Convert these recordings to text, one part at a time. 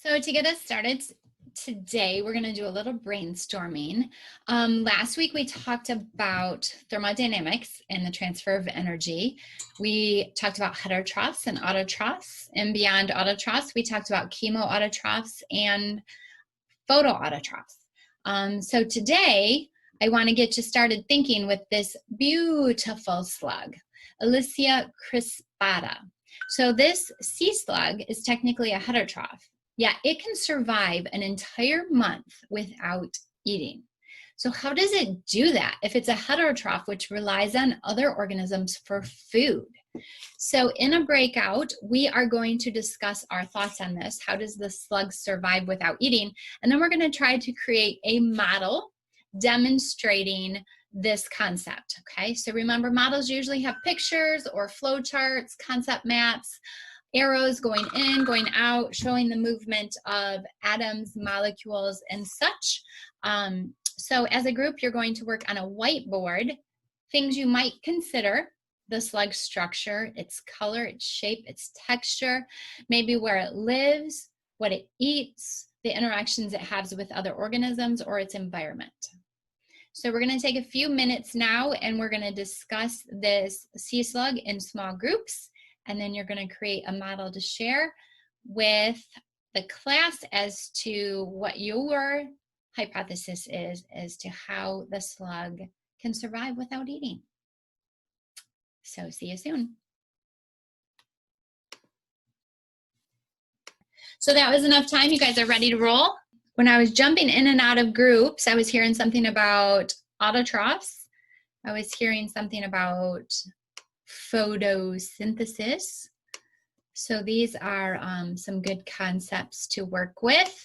So to get us started today, we're going to do a little brainstorming. Last week, we talked about thermodynamics and the transfer of energy. We talked about heterotrophs and autotrophs, and beyond autotrophs, we talked about chemoautotrophs and photoautotrophs. So today, I want to get you started thinking with this beautiful slug, Alicia crispata. So this sea slug is technically a heterotroph. Yeah, it can survive an entire month without eating. So how does it do that if it's a heterotroph, which relies on other organisms for food? So in a breakout, we are going to discuss our thoughts on this. How does the slug survive without eating? And then we're going to try to create a model demonstrating this concept, okay? So remember, models usually have pictures or flow charts, concept maps, arrows going in, going out, showing the movement of atoms, molecules, and such. So as a group, you're going to work on a whiteboard, things you might consider: the slug structure, its color, its shape, its texture, maybe where it lives, what it eats, the interactions it has with other organisms, or its environment. So we're going to take a few minutes now, and we're going to discuss this sea slug in small groups. And then you're going to create a model to share with the class as to what your hypothesis is as to how the slug can survive without eating. So see you soon. So that was enough time. You guys are ready to roll? When I was jumping in and out of groups, I was hearing something about autotrophs. I was hearing something about photosynthesis. So these are some good concepts to work with.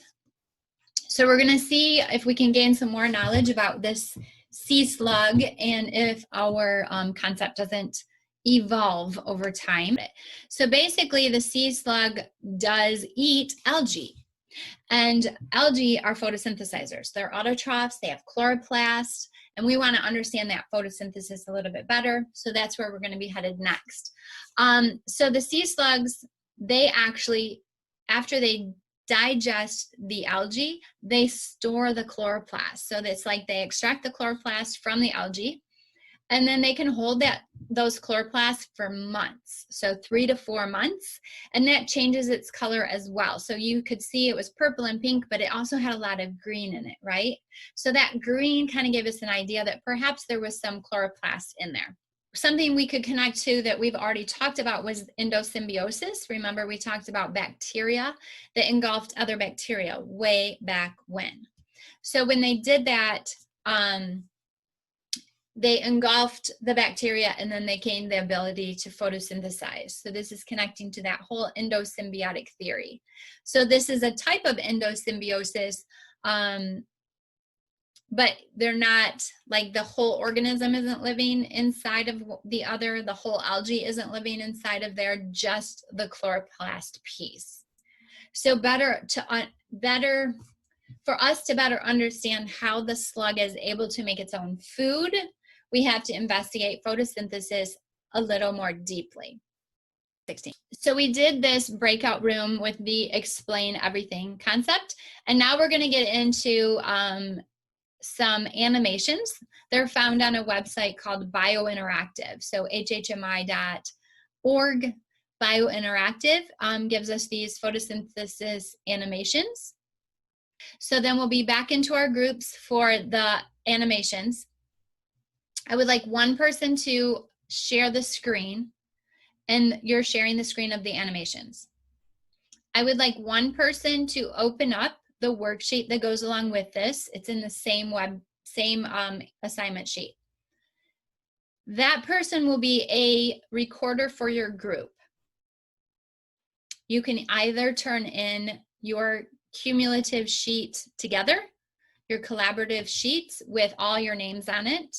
So we're going to see if we can gain some more knowledge about this sea slug and if our concept doesn't evolve over time. So basically, the sea slug does eat algae. And algae are photosynthesizers. They're autotrophs, they have chloroplasts, and we want to understand that photosynthesis a little bit better. So that's where we're going to be headed next. So the sea slugs, they actually, after they digest the algae, they store the chloroplast. So it's like they extract the chloroplast from the algae, and then they can hold those chloroplasts for months, so 3 to 4 months, and that changes its color as well. So you could see it was purple and pink, but it also had a lot of green in it, right? So that green kind of gave us an idea that perhaps there was some chloroplast in there. Something we could connect to that we've already talked about was endosymbiosis. Remember, we talked about bacteria that engulfed other bacteria way back when. So when they did that, they engulfed the bacteria, and then they gained the ability to photosynthesize. So this is connecting to that whole endosymbiotic theory. So this is a type of endosymbiosis, but they're not like the whole organism isn't living inside of the other, the whole algae isn't living inside of there, just the chloroplast piece. So for us to better understand how the slug is able to make its own food, we have to investigate photosynthesis a little more deeply. 16. So we did this breakout room with the explain everything concept, and now we're going to get into some animations. They're found on a website called Biointeractive. So hhmi.org. Biointeractive gives us these photosynthesis animations. So then we'll be back into our groups for the animations. I would like one person to share the screen, and you're sharing the screen of the animations. I would like one person to open up the worksheet that goes along with this. It's in the same assignment sheet. That person will be a recorder for your group. You can either turn in your cumulative sheet together, your collaborative sheets with all your names on it,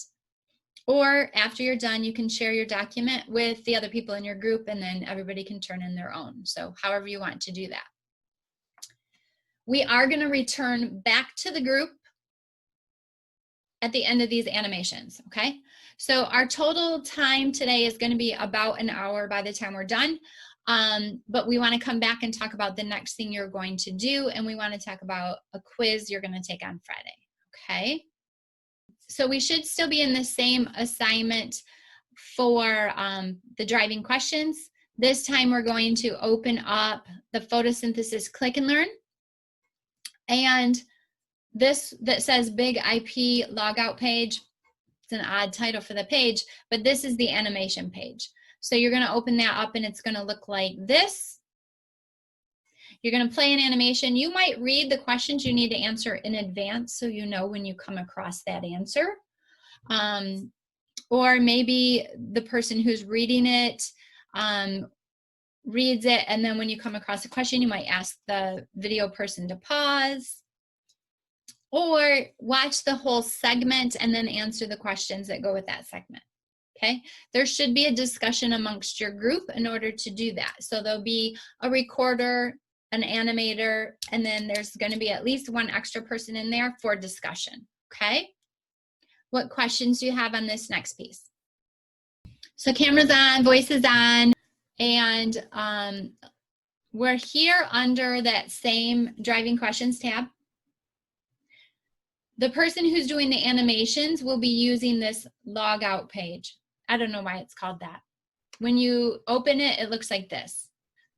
or after you're done, you can share your document with the other people in your group, and then everybody can turn in their own. So however you want to do that. We are going to return back to the group at the end of these animations, okay? So our total time today is going to be about an hour by the time we're done. But we want to come back and talk about the next thing you're going to do, and we want to talk about a quiz you're going to take on Friday. Okay? So we should still be in the same assignment for the driving questions. This time we're going to open up the photosynthesis click and learn. And this that says Big IP logout page, it's an odd title for the page, but this is the animation page. So you're going to open that up and it's going to look like this. You're going to play an animation. You might read the questions you need to answer in advance so you know when you come across that answer. Or maybe the person who's reading it reads it, and then when you come across a question, you might ask the video person to pause. Or watch the whole segment and then answer the questions that go with that segment. Okay, there should be a discussion amongst your group in order to do that. So there'll be a recorder, an animator, and then there's going to be at least one extra person in there for discussion. Okay, what questions do you have on this next piece? So camera's on, voice is on, and we're here under that same driving questions tab. The person who's doing the animations will be using this logout page. I don't know why it's called that. When you open it, it looks like this.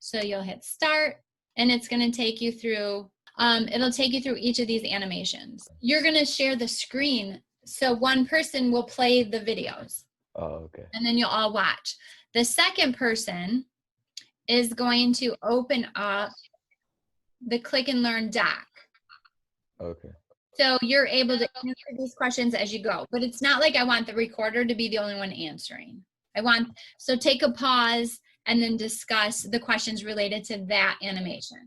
So you'll hit start and it's going to take you through, it'll take you through each of these animations. You're going to share the screen. So one person will play the videos. Oh, okay. And then you'll all watch. The second person is going to open up the click and learn doc. Okay. So you're able to answer these questions as you go, but it's not like I want the recorder to be the only one answering. So take a pause and then discuss the questions related to that animation.